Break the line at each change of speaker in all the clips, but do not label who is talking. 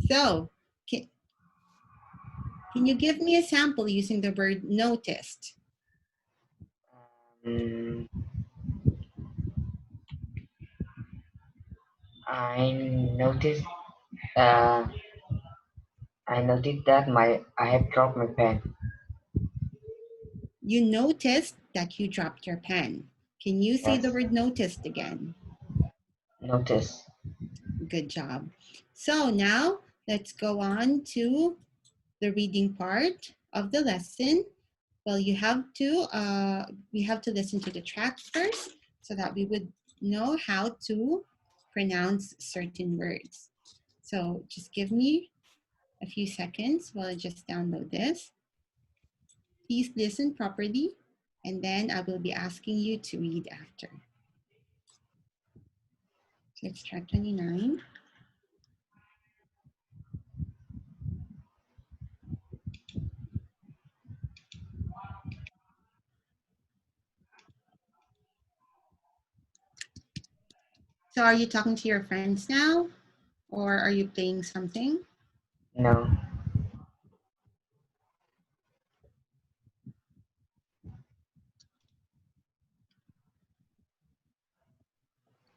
So, can you give me a sample using the word noticed?
I noticed uh, I noticed that I have dropped my pen.
You noticed that you dropped your pen. Can you say the
Yes,
word noticed again?
notice.
Good job. So now let's go on to the reading part of the lesson. Well, we have to listen to the track first so that we would know how to pronounce certain words. So just give me a few seconds while I just download this. Please listen properly, and then I will be asking you to read after. So it's track 29. So are you talking to your friends now? Or are you playing something?
No.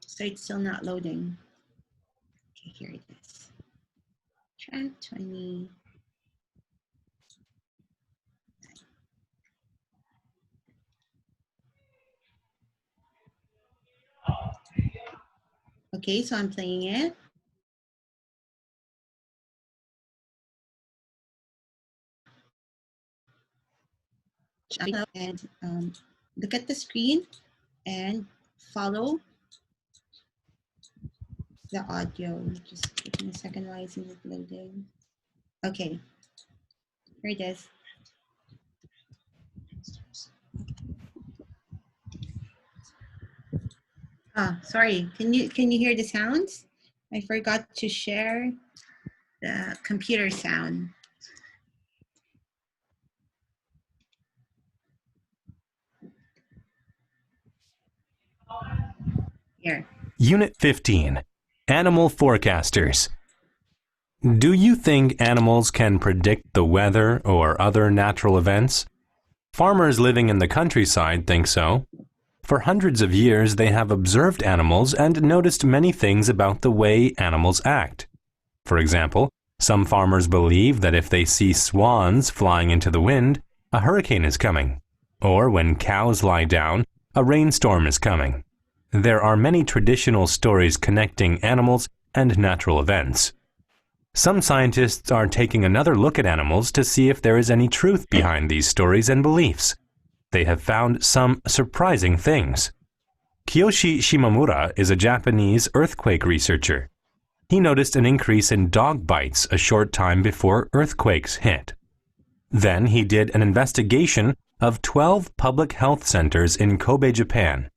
So it's still not loading. Okay, here it is. Track 20. Okay, so I'm playing it. And look at the screen and follow the audio. Just give me a second while it's loading. Okay, here it is. Sorry, can you hear the sounds? I forgot to share the computer sound. Here.
Unit 15, Animal Forecasters. Do you think animals can predict the weather or other natural events? Farmers living in the countryside think so. For hundreds of years, they have observed animals and noticed many things about the way animals act. For example, some farmers believe that if they see swans flying into the wind, a hurricane is coming. Or when cows lie down, a rainstorm is coming. There are many traditional stories connecting animals and natural events. Some scientists are taking another look at animals to see if there is any truth behind these stories and beliefs. They have found some surprising things. Kiyoshi Shimamura is a Japanese earthquake researcher. He noticed an increase in dog bites a short time before earthquakes hit. Then he did an investigation of 12 public health centers in Kobe, Japan.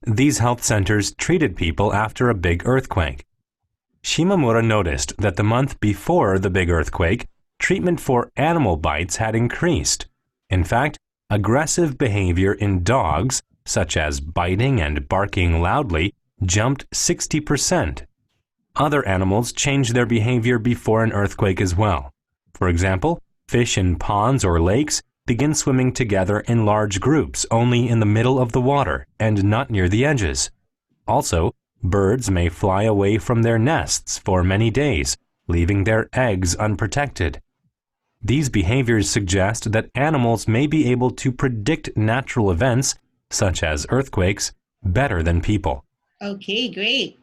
These health centers treated people after a big earthquake. Shimamura noticed that the month before the big earthquake, treatment for animal bites had increased. In fact, aggressive behavior in dogs, such as biting and barking loudly, jumped 60%. Other animals changed their behavior before an earthquake as well. For example, fish in ponds or lakes begin swimming together in large groups only in the middle of the water and not near the edges. Also, birds may fly away from their nests for many days, leaving their eggs unprotected. These behaviors suggest that animals may be able to predict natural events, such as earthquakes, better than people.
Okay, great.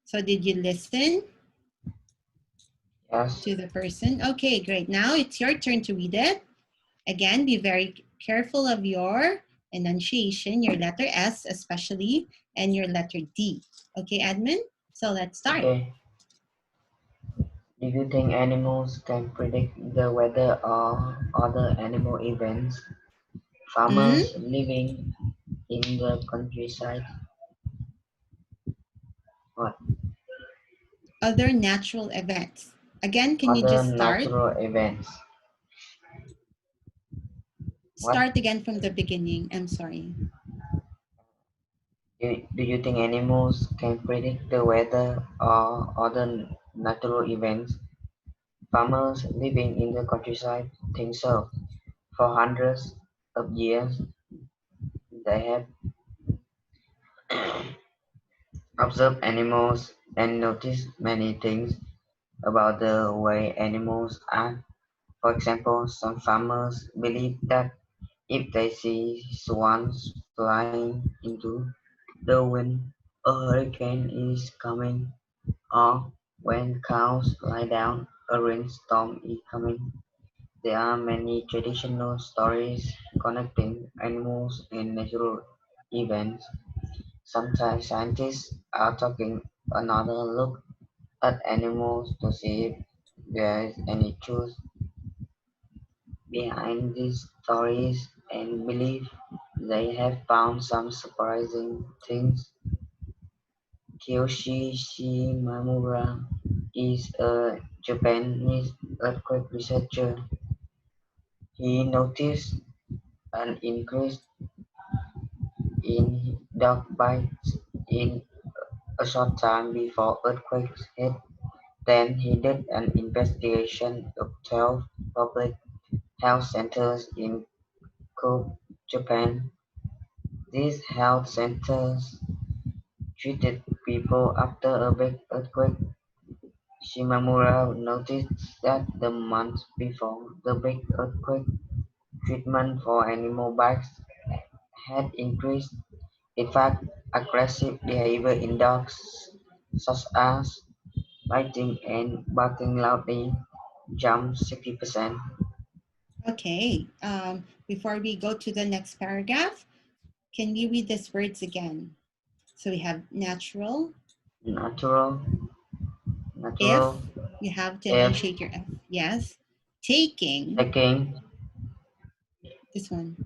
So did you listen?
Yes.
To the person? Okay, great. Now it's your turn to read it. Again, be very careful of your enunciation, your letter S especially, and your letter D. Okay, Edmund? So let's start.
Okay. Do you think animals can predict the weather or other animal events? Farmers living in the countryside. What?
Other natural events. Again, can you
Other
just start?
natural events.
Start again from the beginning. I'm sorry.
Do you think animals can predict the weather or other natural events. Farmers living in the countryside think so. For hundreds of years, they have observed animals and noticed many things about the way animals act. For example, some farmers believe that if they see swans flying into the wind, a hurricane is coming, or when cows lie down, a rainstorm is coming. There are many traditional stories connecting animals and natural events. Sometimes scientists are taking another look at animals to see if there is any truth behind these stories and belief. They have found some surprising things. Kiyoshi Shimamura is a Japanese earthquake researcher. He noticed an increase in dog bites in a short time before earthquakes hit. Then he did an investigation of 12 public health centers in Kobe, Japan. These health centers treated people after a big earthquake. Shimamura noticed that the month before the big earthquake, treatment for animal bites had increased. In fact, aggressive behavior in dogs, such as biting and barking loudly, jumped 60%.
Okay. Before we go to the next paragraph, can we read these words again? So we have natural.
Natural,
If
natural,
you have to
if
enunciate your F. Yes. Taking.
taking,
This one.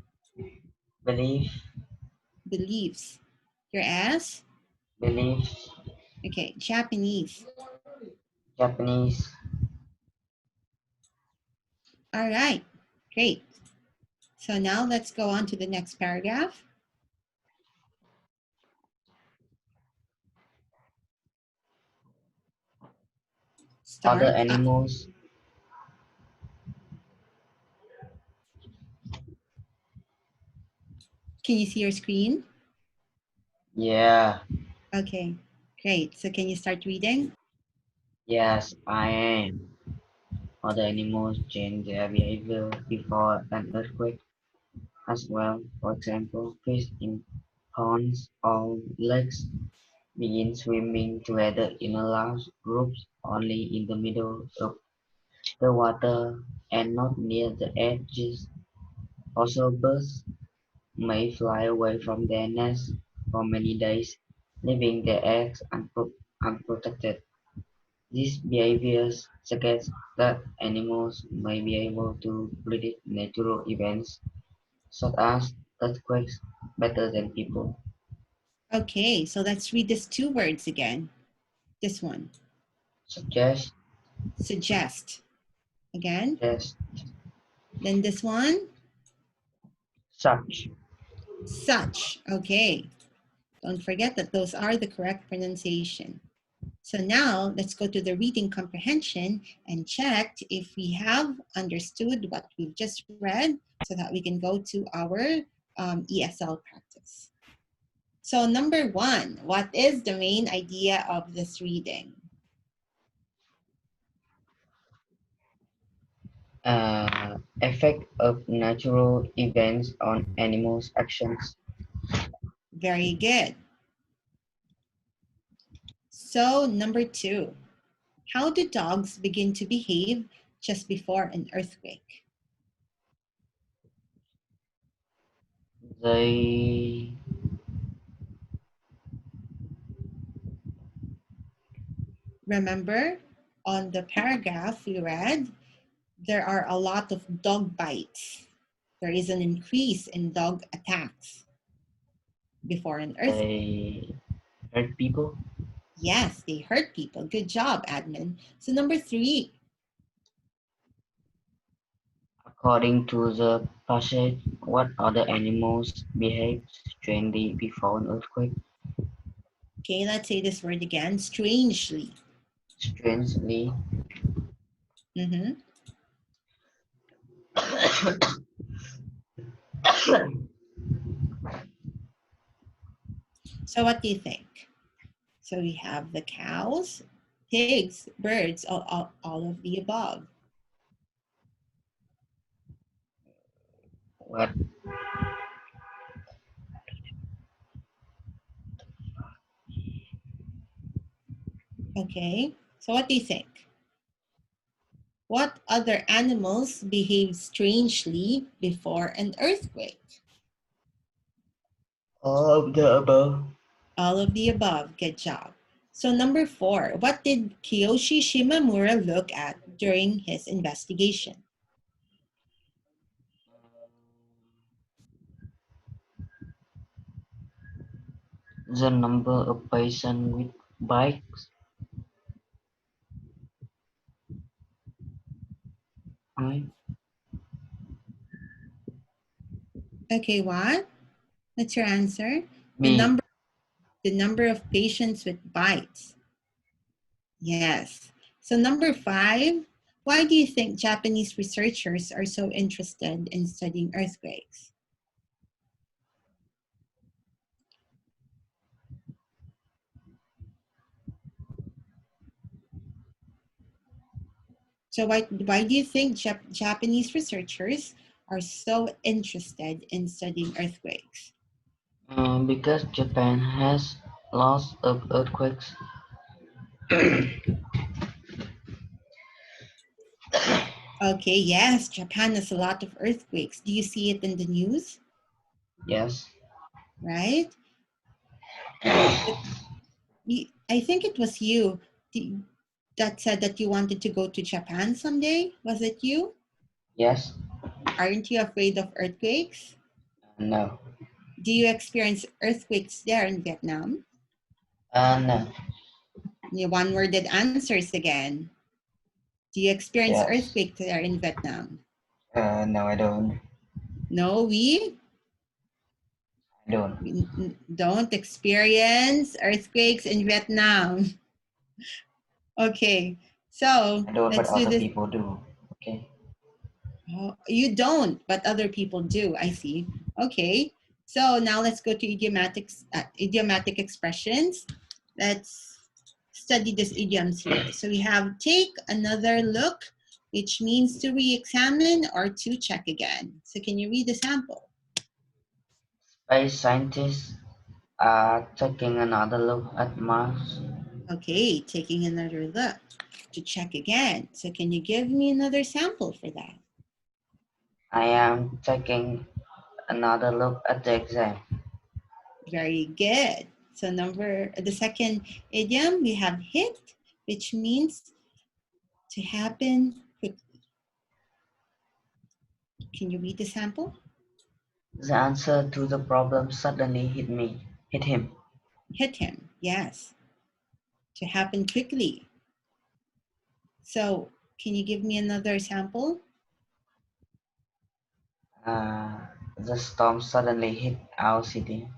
belief,
Beliefs. Your S.
beliefs,
Okay. Japanese.
Japanese,
All right. Great. So now let's go on to the next paragraph.
other
Start up.
animals,
Can you see your screen?
yeah,
Okay. Great. So can you start reading?
yes, I am. Other animals change their behavior before an earthquake as well. For example, fish in ponds or lakes begin swimming together in a large groups only in the middle of the water and not near the edges. Also, birds may fly away from their nests for many days, leaving their eggs unprotected. These behaviors suggest that animals may be able to predict natural events such as earthquakes better than people.
Okay. So let's read these two words again. This one.
Suggest,
Suggest. Again.
suggest,
Then this one.
such.
Such. Okay. Don't forget that those are the correct pronunciation. So now let's go to the reading comprehension and check if we have understood what we've just read so that we can go to our ESL practice. So number one, what is the main idea of this reading?
Effect of natural events on animals' actions.
Very good. So number two, how do dogs begin to behave just before an earthquake?
They
Remember, on the paragraph we read, there are a lot of dog bites. There is an increase in dog attacks before an earthquake.
they hurt people.
Yes, they hurt people. Good job, admin. So number three,
According to the passage, what other animals behave strangely before an earthquake?
okay, let's say this word again, strangely.
Strangely,
Mm-hmm. So what do you think? So we have the cows, pigs, birds, all of the above.
what
Okay. So what do you think? What other animals behave strangely before an earthquake?
all of the above?
All of the above. Good job. So number 4, what did Kiyoshi Shimamura look at during his investigation?
The number of patients with bikes. I
Okay, what? What's your answer? The
B.
number the number of patients with bites. Yes. So number 5, why do you think Japanese researchers are so interested in studying earthquakes? So why do you think Japanese researchers are so interested in studying earthquakes?
Because Japan has lots of earthquakes.
Okay, yes, Japan has a lot of earthquakes. Do you see it in the news?
Yes.
Right? It, I think it was you that said that you wanted to go to Japan someday. Was it you?
Yes.
Aren't you afraid of earthquakes?
No.
Do you experience earthquakes there in Vietnam?
No.
The one-worded answers again. Do you experience
Yes.
earthquakes there in Vietnam?
No, I don't.
No,
I don't.
we don't experience earthquakes in Vietnam. Okay, so
I don't, but
let's do
other
this.
people do. Okay.
Oh, you don't, but other people do. I see. Okay, so now let's go to idiomatic expressions. Let's study these idioms here. So we have take another look, which means to re-examine or to check again. So can you read the sample?
Space scientists are taking another look at Mars.
Okay, taking another look to check again. So can you give me another sample for that?
I am taking another look at the exam.
Very good. So the second idiom, we have hit, which means to happen quickly. Can you read the sample?
The answer to the problem suddenly hit him.
Hit him, yes. To happen quickly. So can you give me another sample?
The storm suddenly hit our city.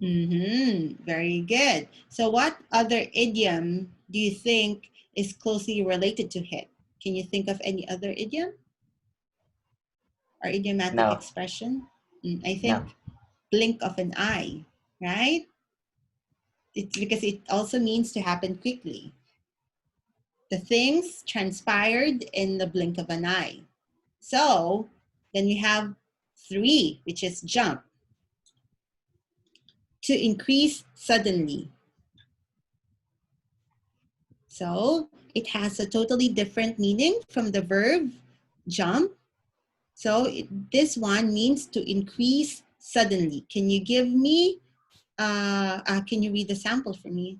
Very good. So what other idiom do you think is closely related to hit? Can you think of any other idiom or idiomatic
No,
expression? I
no.
think blink of an eye, right? It's because it also means to happen quickly. The things transpired in the blink of an eye. So then we have 3, which is jump. To increase suddenly. So it has a totally different meaning from the verb jump. So this one means to increase suddenly. Can you give me, can you read the sample for me?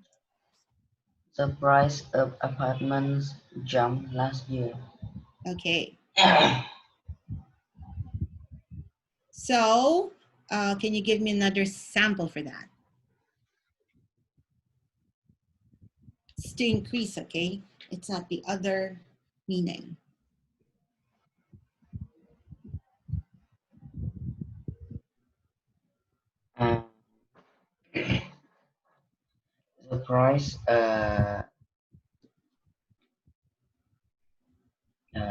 The price of apartments jumped last year.
Okay. So can you give me another sample for that? It's to increase, okay? It's not the other meaning.
Uh, the price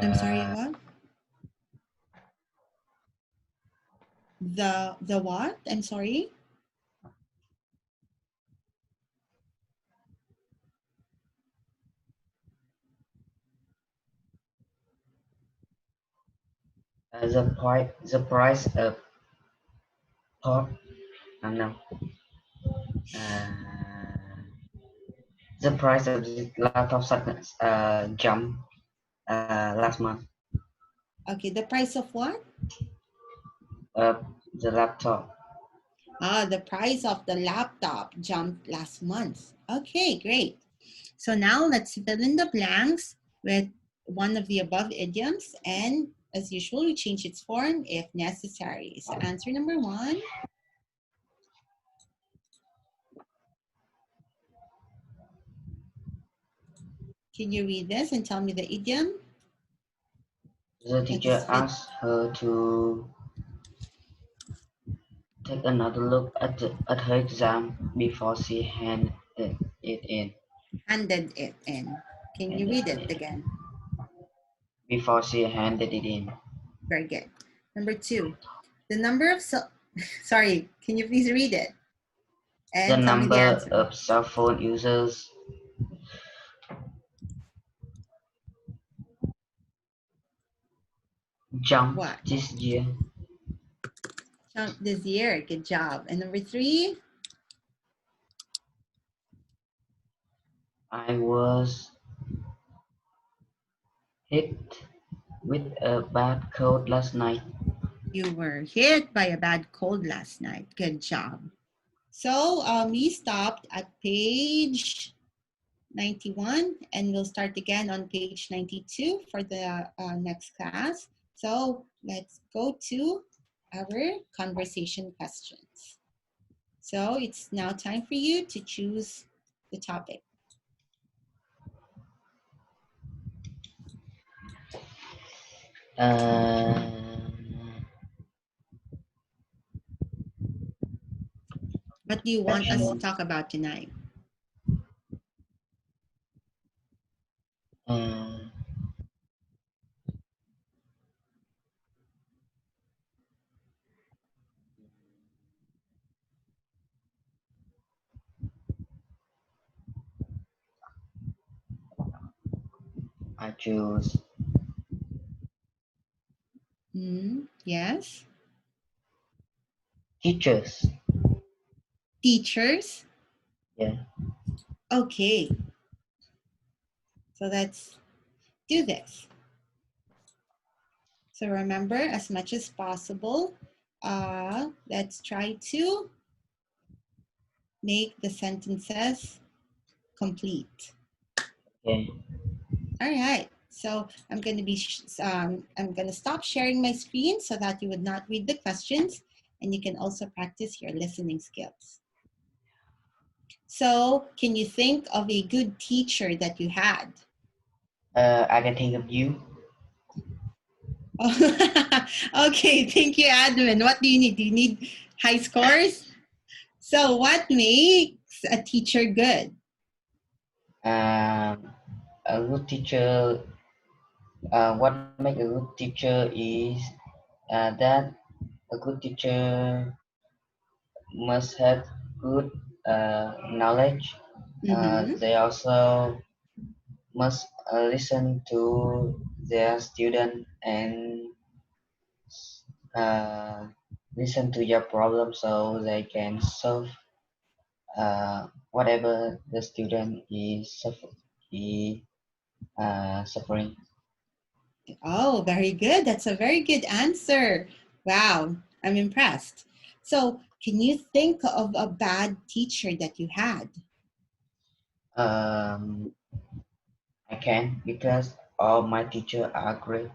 I'm sorry,
Uh,
what? The what? I'm sorry.
the price of pot. No. Uh, the price of the laptop jumped last month.
Okay, the price of what?
Uh, the laptop.
Ah, the price of the laptop jumped last month. Okay, great. So now let's fill in the blanks with one of the above idioms, and as usual, we change its form if necessary. So answer number one. Can you read this and tell me the idiom
The
that
teacher
is fit
asked her to take another look at her exam before she handed it in.
handed it in? Can you
Handed
read it
it
again?
before she handed it in.
Very good. Number two, the number of sorry, can you please read it
The
and tell me the
number
answer?
of cell phone users jumped
What?
this year.
Jump this year. Good job. And number three,
I was hit with a bad cold last night.
you were hit by a bad cold last night. Good job. So we stopped at page 91 and we'll start again on page 92 for the next class. So let's go to our conversation questions. So it's now time for you to choose the topic.
Um,
What do you
I
want us to
choose.
talk about tonight?
Uh, I choose
Yes.
teachers.
Teachers.
Yeah.
Okay. So let's do this. So remember, as much as possible, let's try to make the sentences complete.
Okay.
All right. So I'm going to I'm going to stop sharing my screen so that you would not read the questions, and you can also practice your listening skills. So, can you think of a good teacher that you had?
I can think of you.
Okay, thank you, Admin. What do you need? Do you need high scores? So, what makes a teacher good?
Um, a good teacher. What makes a good teacher is that a good teacher must have good knowledge.
Mm-hmm.
They also must listen to their student and uh, listen to your problem so they can solve whatever the student is suffering.
Oh, very good. That's a very good answer. Wow, I'm impressed. So, can you think of a bad teacher that you had?
Um, I can because all my teachers are great.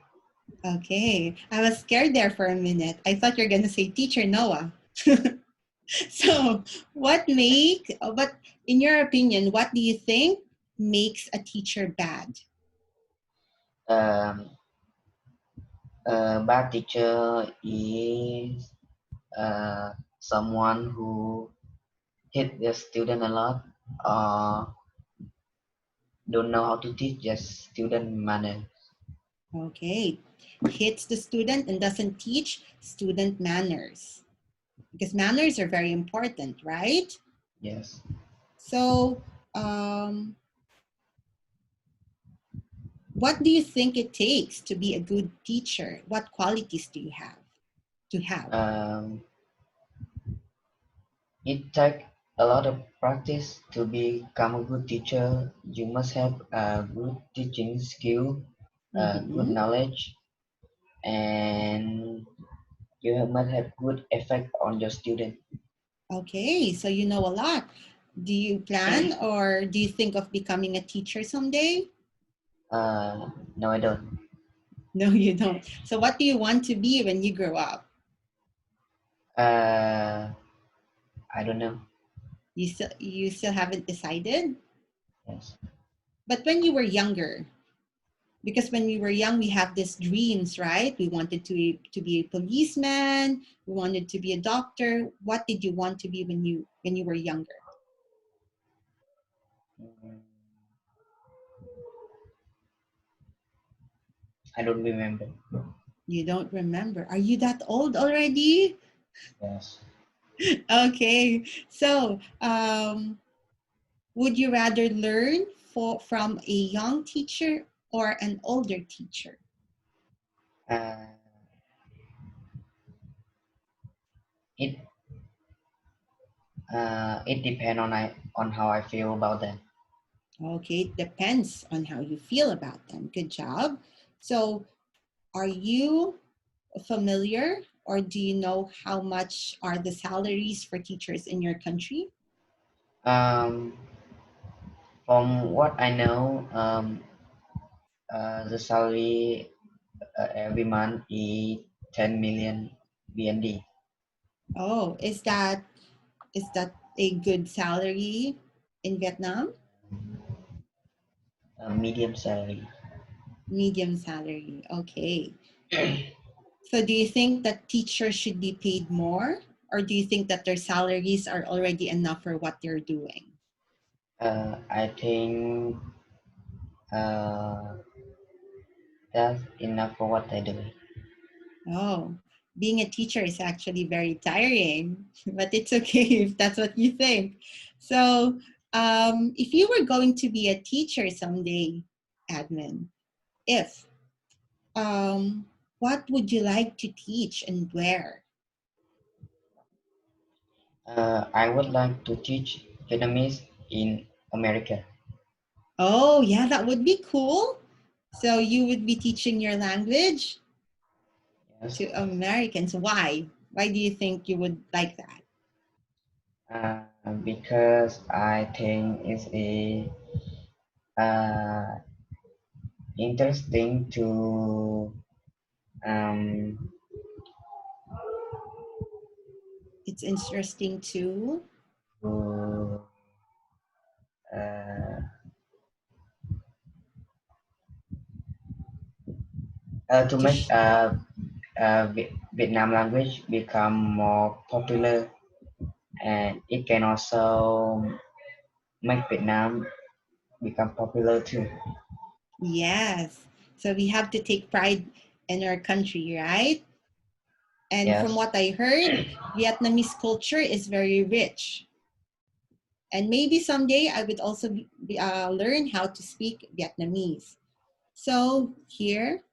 Okay, I was scared there for a minute. I thought you're going to say teacher Noah. So, what, in your opinion, what do you think makes a teacher bad?
Um, a bad teacher is someone who hit the student a lot or don't know how to teach the student manner.
Okay. Hits the student and doesn't teach student manners. Because manners are very important, right?
Yes.
So, um, what do you think it takes to be a good teacher? What qualities do you have to have?
Um, it takes a lot of practice to become a good teacher. You must have a good teaching skill, good
Mm-hmm.
knowledge, and you must have good effect on your student.
Okay, so you know a lot. Do you plan or do you think of becoming a teacher someday?
No, I don't.
No, you don't. So what do you want to be when you grow up?
Uh, I don't know.
You still haven't decided?
Yes.
But when you were younger, because when we were young we have these dreams, right? We wanted to be a policeman, we wanted to be a doctor. What did you want to be when you were younger?
Mm, I don't remember.
You don't remember? Are you that old already?
Yes.
Okay, so would you rather learn from a young teacher or an older teacher?
Uh, it it depends on how I feel about them.
Okay, it depends on how you feel about them. Good job. So are you familiar or do you know how much are the salaries for teachers in your country?
Um, from what I know, the salary every month is 10 million BND,
Oh, is that a good salary in Vietnam?
medium salary.
Medium salary. Okay. So do you think that teachers should be paid more or do you think that their salaries are already enough for what they're doing?
I think uh, that's enough for what I do.
Oh, being a teacher is actually very tiring, but it's okay if that's what you think. So, if you were going to be a teacher someday, admin, if what would you like to teach and where?
I would like to teach Vietnamese in America.
Oh, yeah, that would be cool. So you would be teaching your language
Yes.
to Americans. Why? Why do you think you would like that?
Uh, because I think it's a uh, interesting um,
It's interesting to
to uh, to
to
make
sh-
Vietnam language become more popular, and it can also make Vietnam become popular too.
Yes. So we have to take pride in our country, right? And from
Yes.
what I heard, Vietnamese culture is very rich. And maybe someday I would also learn how to speak Vietnamese. So here,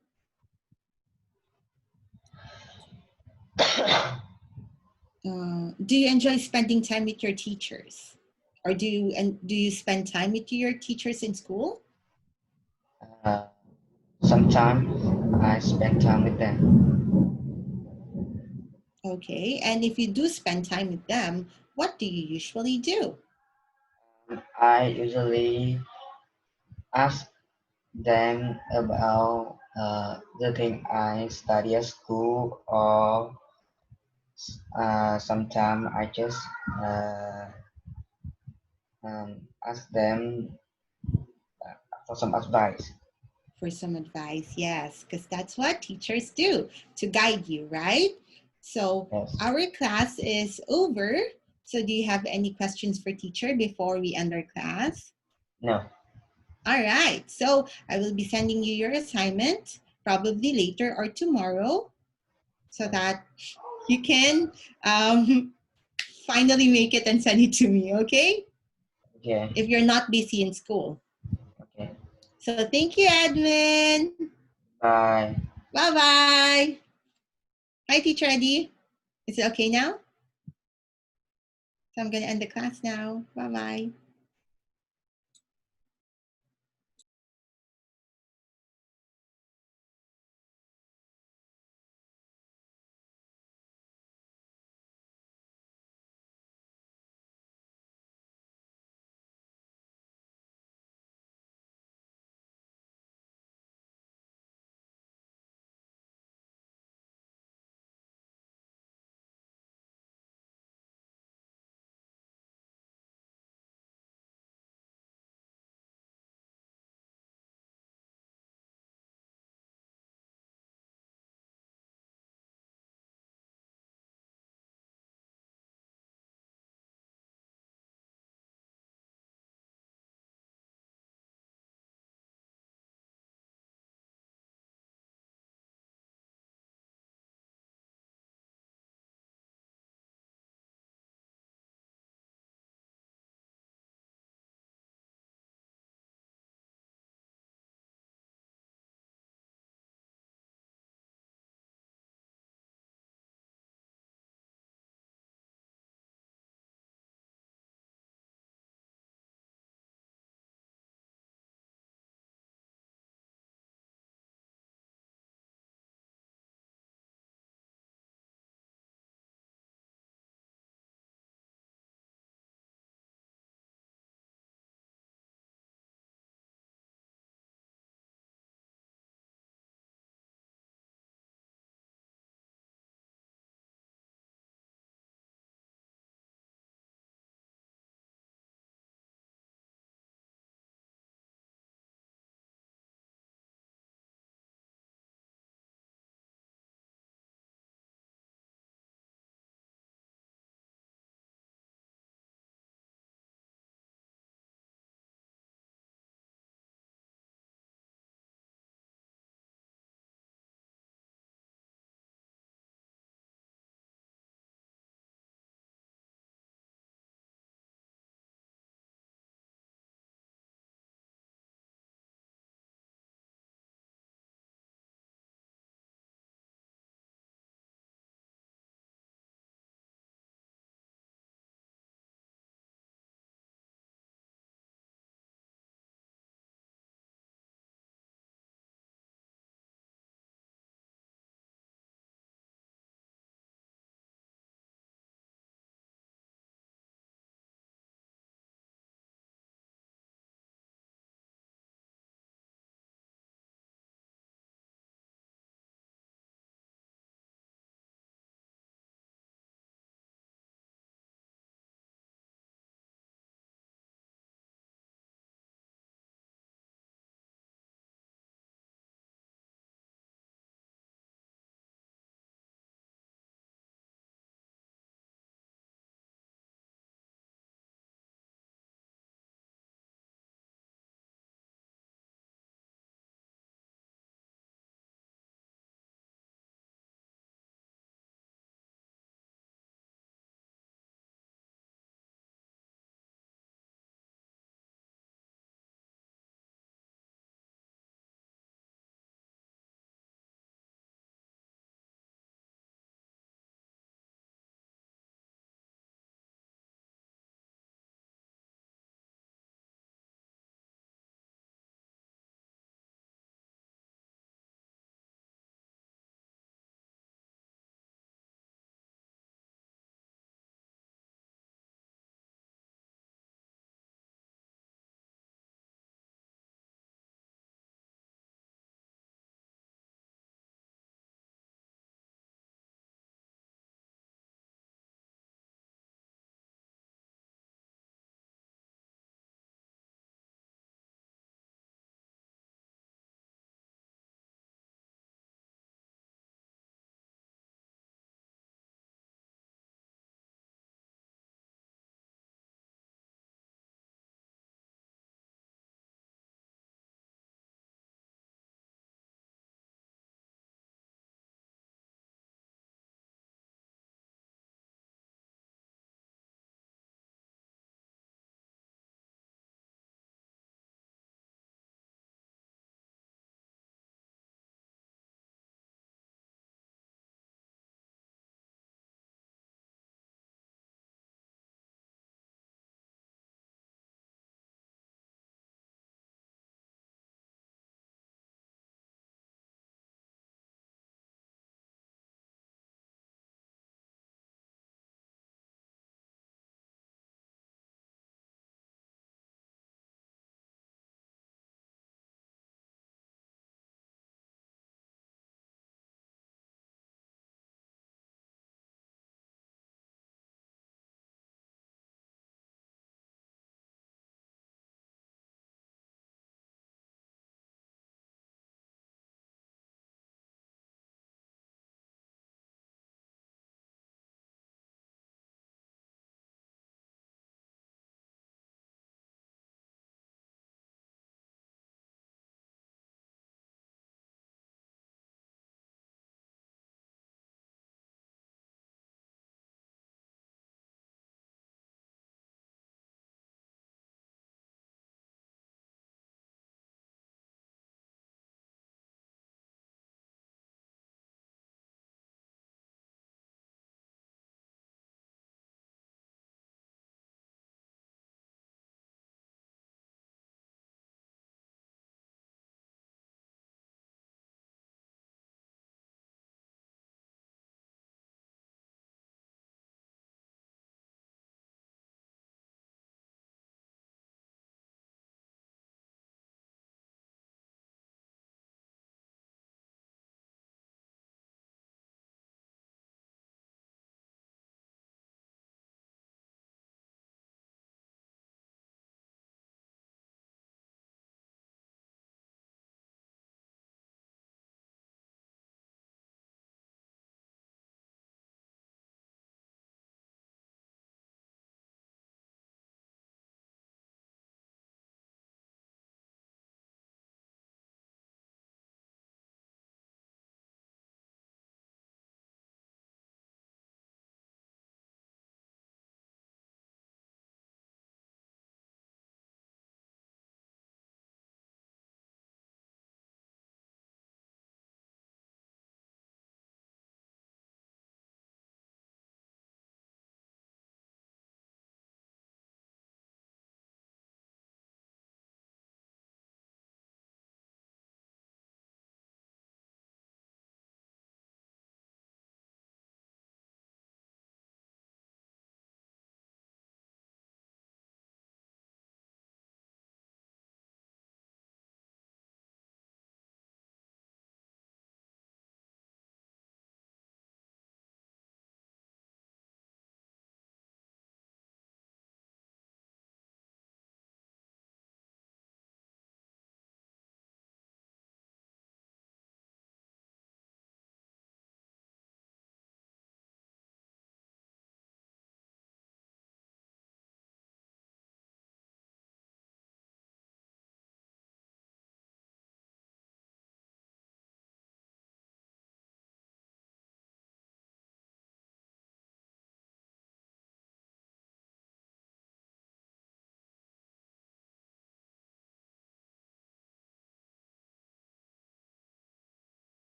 do you enjoy spending time with your teachers? Or do you spend time with your teachers in school?
Uh, Sometimes I spend time with them.
Okay. And if you do spend time with them, what do you usually do?
I usually ask them about the thing I study at school, or sometimes I just uh, ask them for some advice.
For some advice, yes, because that's what teachers do to guide you, right? So
Yes.
our class is over. So do you have any questions for teacher before we end our class?
No.
All right. So I will be sending you your assignment probably later or tomorrow, so that you can finally make it and send it to me, okay?
Okay.
If you're not busy in school.
Okay.
So thank you, Edwin.
Bye.
Bye-bye. Hi, Teacher Eddie. Is it okay now? So I'm going to end the class now. Bye-bye.